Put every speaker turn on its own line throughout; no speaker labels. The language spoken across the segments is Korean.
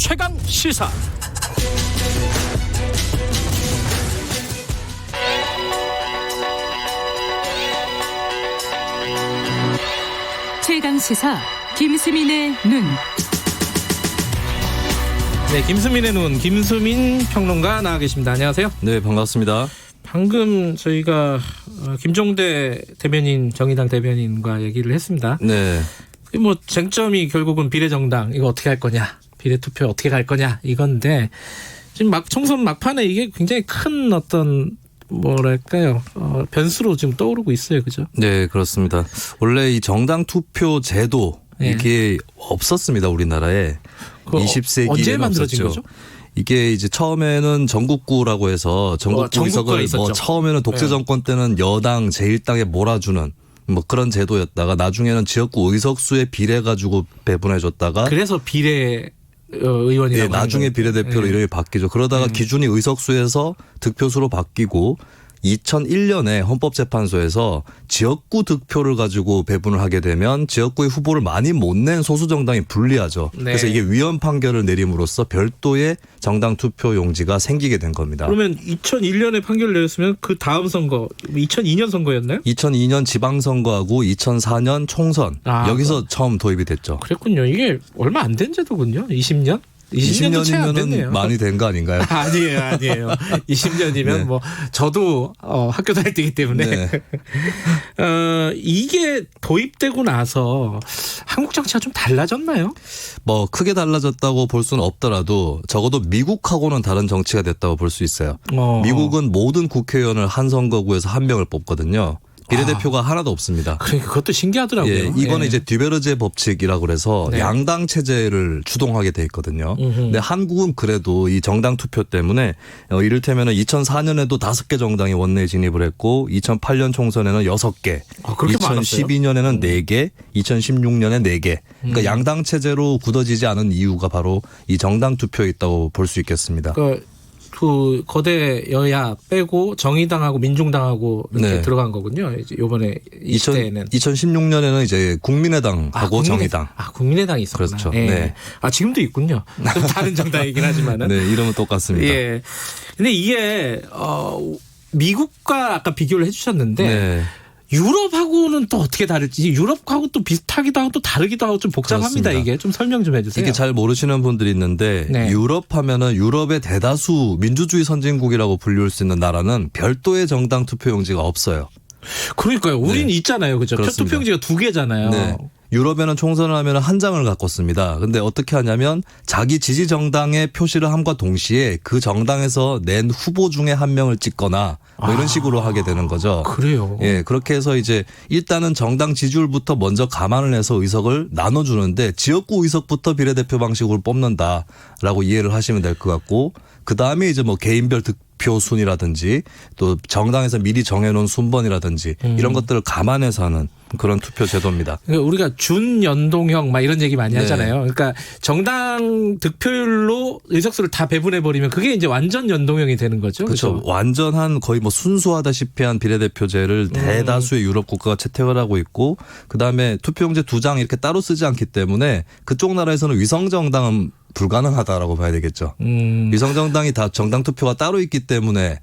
최강 시사.
최강 시사 김수민의 눈.
네, 김수민의 눈, 김수민 평론가 나와 계십니다. 안녕하세요.
네, 반갑습니다.
방금 저희가 김종대 대변인, 정의당 대변인과 얘기를 했습니다.
네.
뭐 쟁점이 결국은 비례정당 이거 어떻게 할 거냐, 비례투표 어떻게 갈 거냐 이건데, 지금 총선 막판에 이게 굉장히 큰 어떤 뭐랄까요, 변수로 지금 떠오르고 있어요, 그죠?
네, 그렇습니다. 원래 이 정당 투표 제도 이게 없었습니다, 우리나라에. 20세기에
언제 만들어진
없었죠.
거죠?
이게 이제 처음에는 전국구라고 해서 전국구 의석을 처음에는 독재 정권 때는 여당 제1당에 몰아주는 뭐 그런 제도였다가 나중에는 지역구 의석수의 비례 가지고 배분해 줬다가
그래서 비례 의원이라고
나중에 비례대표로 이름이 바뀌죠. 그러다가 기준이 의석수에서 득표수로 바뀌고 2001년에 헌법재판소에서 지역구 득표를 가지고 배분을 하게 되면 지역구의 후보를 많이 못 낸 소수정당이 불리하죠.
네.
그래서 이게 위헌 판결을 내림으로써 별도의 정당 투표 용지가 생기게 된 겁니다.
그러면 2001년에 판결을 내렸으면 그 다음 선거 2002년 선거였나요?
2002년 지방선거하고 2004년 총선 여기서 처음 도입이 됐죠.
그랬군요. 이게 얼마 안 된 제도군요. 20년?
20년이면 많이 된 거 아닌가요?
아니에요. 20년이면
네.
뭐 저도 학교 다닐 때이기 때문에
네.
이게 도입되고 나서 한국 정치가 좀 달라졌나요?
뭐 크게 달라졌다고 볼 수는 없더라도 적어도 미국하고는 다른 정치가 됐다고 볼 수 있어요. 미국은 모든 국회의원을 한 선거구에서 한 명을 뽑거든요. 비례대표가 하나도 없습니다.
그러니까 그것도 신기하더라고요.
예, 이거는 이제 듀베르제 법칙이라고 그래서 양당 체제를 주동하게 돼 있거든요. 근데 한국은 그래도 이 정당 투표 때문에 이를테면 2004년에도 5개 정당이 원내에 진입을 했고 2008년 총선에는 6개,
그렇게 많았어요?
2012년에는 4개, 2016년에 4개. 그러니까 양당 체제로 굳어지지 않은 이유가 바로 이 정당 투표에 있다고 볼 수 있겠습니다.
그 거대 여야 빼고 정의당하고 민중당하고 이렇게
네.
들어간 거군요. 이번에 이 시대에는
2016년에는 이제 국민의당하고 정의당.
국민의당이 있었구나.
그렇죠.
예.
네.
지금도 있군요. 좀 다른 정당이긴 하지만은.
네, 이름은 똑같습니다.
예. 근데 이게 미국과 아까 비교를 해주셨는데.
네.
유럽하고는 또 어떻게 다를지, 유럽하고 또 비슷하기도 하고 또 다르기도 하고 좀 복잡합니다.
그렇습니다.
이게 좀 설명 좀 해주세요.
이게 잘 모르시는 분들이 있는데 유럽 하면은 유럽의 대다수 민주주의 선진국이라고 불릴 수 있는 나라는 별도의 정당 투표 용지가 없어요.
그러니까요. 우리는 있잖아요. 그죠?
그렇습니다.
투표 용지가 2개잖아요.
네. 유럽에는 총선을 하면 한 장을 갖고 씁니다. 근데 어떻게 하냐면 자기 지지 정당의 표시를 함과 동시에 그 정당에서 낸 후보 중에 한 명을 찍거나 뭐 이런 식으로 하게 되는 거죠.
그래요.
예, 그렇게 해서 이제 일단은 정당 지지율부터 먼저 감안을 해서 의석을 나눠주는데 지역구 의석부터 비례대표 방식으로 뽑는다라고 이해를 하시면 될 것 같고, 그 다음에 이제 뭐 개인별 득표 순이라든지 또 정당에서 미리 정해놓은 순번이라든지 이런 것들을 감안해서 하는 그런 투표 제도입니다.
그러니까 우리가 준연동형 막 이런 얘기 많이 하잖아요. 그러니까 정당 득표율로 의석수를 다 배분해 버리면 그게 이제 완전 연동형이 되는 거죠.
그렇죠. 완전한 거의 뭐 순수하다시피 한 비례대표제를 대다수의 유럽 국가가 채택을 하고 있고, 그다음에 투표용지 2장 이렇게 따로 쓰지 않기 때문에 그쪽 나라에서는 위성정당은 불가능하다라고 봐야 되겠죠. 위성정당이 다 정당 투표가 따로 있기 때문에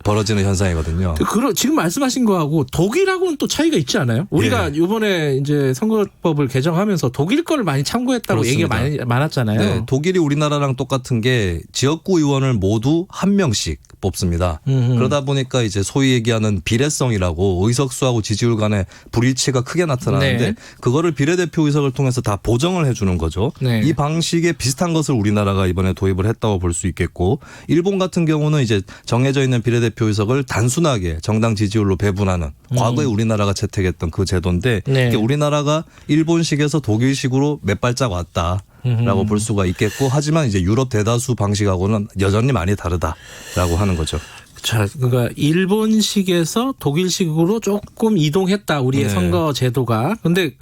벌어지는 현상이거든요.
지금 말씀하신 거하고 독일하고는 또 차이가 있지 않아요? 우리가 이번에 이제 선거법을 개정하면서 독일 거를 많이 참고했다고
그렇습니다.
얘기가 많았잖아요.
네, 독일이 우리나라랑 똑같은 게 지역구 의원을 모두 한 명씩 뽑습니다. 그러다 보니까 이제 소위 얘기하는 비례성이라고 의석수하고 지지율 간의 불일치가 크게 나타나는데 그거를 비례대표 의석을 통해서 다 보정을 해주는 거죠. 이 방식에 비슷한 것을 우리나라가 이번에 도입을 했다고 볼 수 있겠고, 일본 같은 경우는 이제 정해져 있는 비례대표 의석을 단순하게 정당 지지율로 배분하는 과거에 우리나라가 채택했던 그 제도인데 우리나라가 일본식에서 독일식으로 몇 발짝 왔다라고 볼 수가 있겠고, 하지만 이제 유럽 대다수 방식하고는 여전히 많이 다르다라고 하는 거죠.
자, 그러니까 일본식에서 독일식으로 조금 이동했다, 우리의 선거 제도가. 근데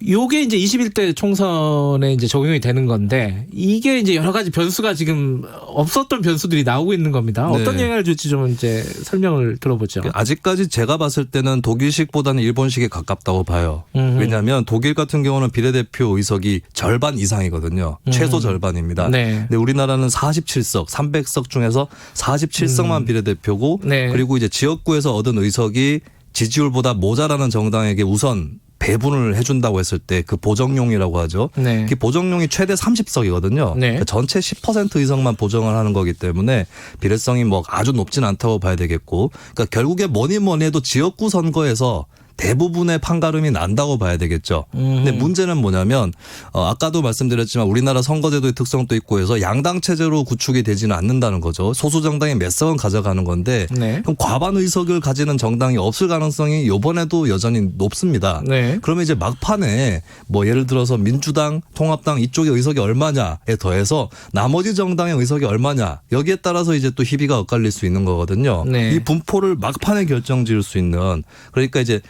요게 이제 21대 총선에 이제 적용이 되는 건데 이게 이제 여러 가지 변수가 지금 없었던 변수들이 나오고 있는 겁니다. 어떤
네.
영향을 줄지 좀 이제 설명을 들어보죠.
아직까지 제가 봤을 때는 독일식보다는 일본식에 가깝다고 봐요. 왜냐하면 독일 같은 경우는 비례대표 의석이 절반 이상이거든요. 최소 절반입니다.
네.
근데 우리나라는 47석, 300석 중에서 47석만 비례대표고
네.
그리고 이제 지역구에서 얻은 의석이 지지율보다 모자라는 정당에게 우선 배분을 해준다고 했을 때 그 보정용이라고 하죠.
네.
그 보정용이 최대 30석이거든요.
네.
그러니까 전체 10% 의석만 보정을 하는 거기 때문에 비례성이 뭐 아주 높진 않다고 봐야 되겠고, 그러니까 결국에 뭐니 해도 지역구 선거에서 대부분의 판가름이 난다고 봐야 되겠죠. 근데 문제는 뭐냐면 아까도 말씀드렸지만 우리나라 선거제도의 특성도 있고 해서 양당 체제로 구축이 되지는 않는다는 거죠. 소수 정당이 몇 석은 가져가는 건데
네.
그럼 과반 의석을 가지는 정당이 없을 가능성이 이번에도 여전히 높습니다.
네.
그러면 이제 막판에 뭐 예를 들어서 민주당, 통합당 이쪽의 의석이 얼마냐에 더해서 나머지 정당의 의석이 얼마냐 여기에 따라서 이제 또 희비가 엇갈릴 수 있는 거거든요.
네.
이 분포를 막판에 결정지을 수 있는, 그러니까 이제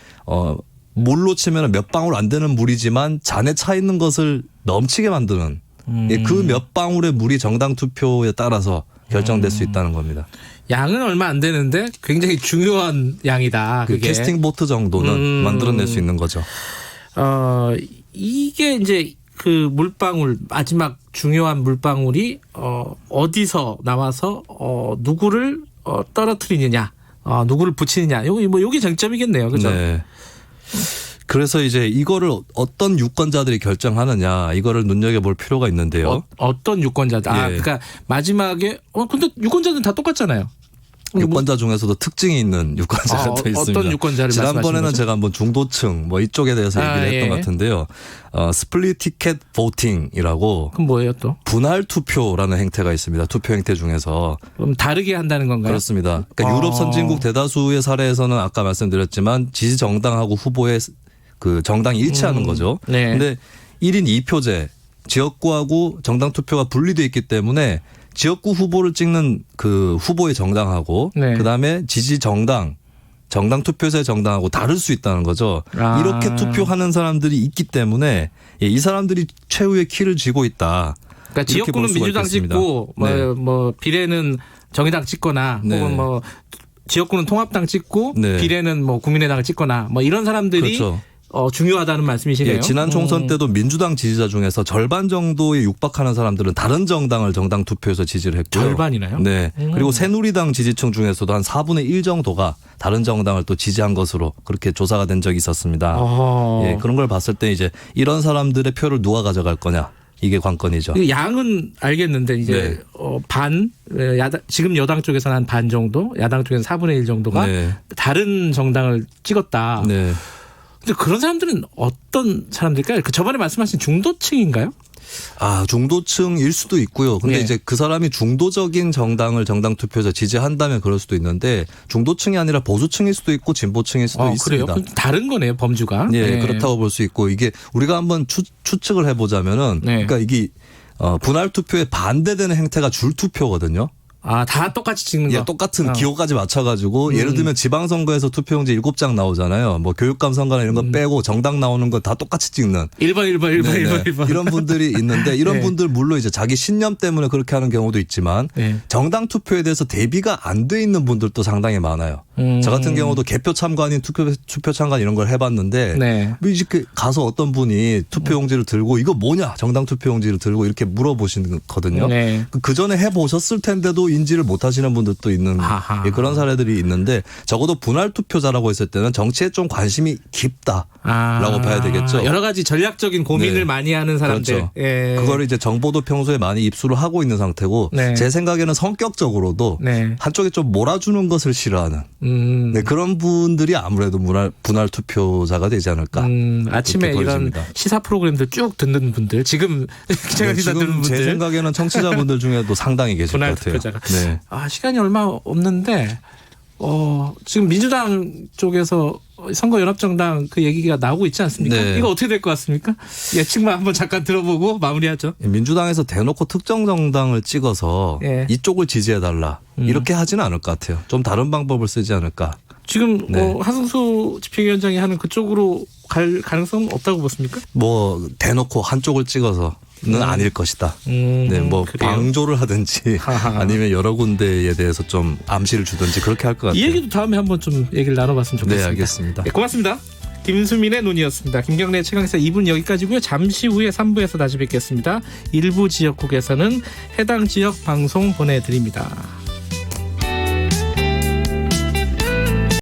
물로 치면 몇 방울 안 되는 물이지만 잔에 차 있는 것을 넘치게 만드는 그 몇 방울의 물이 정당 투표에 따라서 결정될 수 있다는 겁니다.
양은 얼마 안 되는데 굉장히 중요한 양이다.
그
그게.
캐스팅 보트 정도는 만들어낼 수 있는 거죠.
이게 이제 그 물방울 마지막 중요한 물방울이 어디서 나와서 누구를 떨어뜨리느냐, 누구를 붙이느냐. 요게 쟁점이겠네요. 그죠?
네. 그래서 이제 이거를 어떤 유권자들이 결정하느냐 이거를 눈여겨볼 필요가 있는데요.
어떤 유권자들?
예.
그러니까 마지막에 근데 유권자들은 다 똑같잖아요.
유권자 중에서도 특징이 있는 유권자가 또 있습니다.
어떤 유권자를
지난번에는
말씀하시는 거죠?
제가 한번 중도층 뭐 이쪽에 대해서 얘기를 했던
예.
것 같은데요. 스플릿 티켓 보팅이라고
그럼 뭐예요 또?
분할 투표라는 행태가 있습니다. 투표 행태 중에서.
그럼 다르게 한다는 건가요?
그렇습니다. 그러니까 유럽 선진국 대다수의 사례에서는 아까 말씀드렸지만 지지 정당하고 후보의 그 정당이 일치하는 거죠.
네.
근데 1인 2표제 지역구하고 정당 투표가 분리되어 있기 때문에 지역구 후보를 찍는 그 후보의 정당하고
네.
그다음에 지지 정당 투표소의 정당하고 다를 수 있다는 거죠. 이렇게 투표하는 사람들이 있기 때문에 이 사람들이 최후의 키를 쥐고 있다.
그러니까
이렇게 볼
지역구는
수가
민주당
있겠습니다.
찍고
네.
뭐 비례는 정의당 찍거나
네.
혹은 뭐 지역구는 통합당 찍고
네.
비례는 뭐 국민의당을 찍거나 뭐 이런 사람들이
그렇죠.
중요하다는 말씀이시네요.
예, 지난 총선 때도 민주당 지지자 중에서 절반 정도에 육박하는 사람들은 다른 정당을 정당 투표에서 지지를 했고요.
절반이나요?
네. 그리고 새누리당 지지층 중에서도 한 4분의 1 정도가 다른 정당을 또 지지한 것으로 그렇게 조사가 된 적이 있었습니다. 예, 그런 걸 봤을 때 이제 이런 사람들의 표를 누가 가져갈 거냐. 이게 관건이죠.
양은 알겠는데 이제 반 지금 여당 쪽에서는 한 반 정도, 야당 쪽에서는 4분의 1 정도가
네.
다른 정당을 찍었다.
네.
근데 그런 사람들은 어떤 사람들일까요? 그 저번에 말씀하신 중도층인가요?
중도층일 수도 있고요. 근데
네.
이제 그 사람이 중도적인 정당을 정당 투표에서 지지한다면 그럴 수도 있는데 중도층이 아니라 보수층일 수도 있고 진보층일 수도
그래요?
있습니다.
그럼 다른 거네요, 범주가.
예,
네.
그렇다고 볼 수 있고 이게 우리가 한번 추측을 해보자면은
네.
그러니까 이게 분할 투표에 반대되는 행태가 줄 투표거든요.
다 똑같이 찍는 거.
예, 똑같은 기호까지 맞춰가지고 예를 들면 지방선거에서 투표용지 7장 나오잖아요. 뭐 교육감 선거나 이런 거 빼고 정당 나오는 거 다 똑같이 찍는.
1번.
이런 분들이 있는데 이런
네.
분들 물론 이제 자기 신념 때문에 그렇게 하는 경우도 있지만
네.
정당 투표에 대해서 대비가 안 돼 있는 분들도 상당히 많아요. 저 같은 경우도 개표 참관인 투표 참관 이런 걸 해봤는데
네.
뭐 이렇게 가서 어떤 분이 투표용지를 들고 이거 뭐냐 정당 투표용지를 들고 이렇게 물어보시거든요.
네.
그 전에 해보셨을 텐데도 인지를 못하시는 분들도 있는
아하.
예, 그런 사례들이 있는데 적어도 분할 투표자라고 했을 때는 정치에 좀 관심이 깊다라고 봐야 되겠죠.
여러 가지 전략적인 고민을
네.
많이 하는 사람들.
그렇죠.
예.
그거를 이제 정보도 평소에 많이 입수를 하고 있는 상태고
네.
제 생각에는 성격적으로도
네.
한쪽에 좀 몰아주는 것을 싫어하는 네, 그런 분들이 아무래도 분할 투표자가 되지 않을까.
아침에
그렇게
이런
보여집니다.
시사 프로그램들 쭉 듣는 분들, 지금 기자가 시사 듣는
지금 제
분들.
생각에는 청취자분들 중에도 상당히 계실 것
분할
같아요.
투표자가.
네.
시간이 얼마 없는데 지금 민주당 쪽에서 선거연합정당 그 얘기가 나오고 있지 않습니까?
네.
이거 어떻게 될 것 같습니까? 예측만 한번 잠깐 들어보고 마무리하죠.
민주당에서 대놓고 특정 정당을 찍어서
예.
이쪽을 지지해달라 이렇게 하지는 않을 것 같아요. 좀 다른 방법을 쓰지 않을까.
지금
네.
한승수 집행위원장이 하는 그쪽으로 갈 가능성은 없다고 보십니까?
뭐 대놓고 한쪽을 찍어서는 아닐 것이다. 네, 뭐
그래요?
방조를 하든지 아니면 여러 군데에 대해서 좀 암시를 주든지 그렇게 할 것 같아요.
이 얘기도 다음에 한번 좀 얘기를 나눠봤으면 좋겠습니다.
네, 알겠습니다.
네, 고맙습니다. 김수민의 눈이었습니다. 김경래 최강시사 2분 여기까지고요. 잠시 후에 3부에서 다시 뵙겠습니다. 일부 지역국에서는 해당 지역 방송 보내드립니다.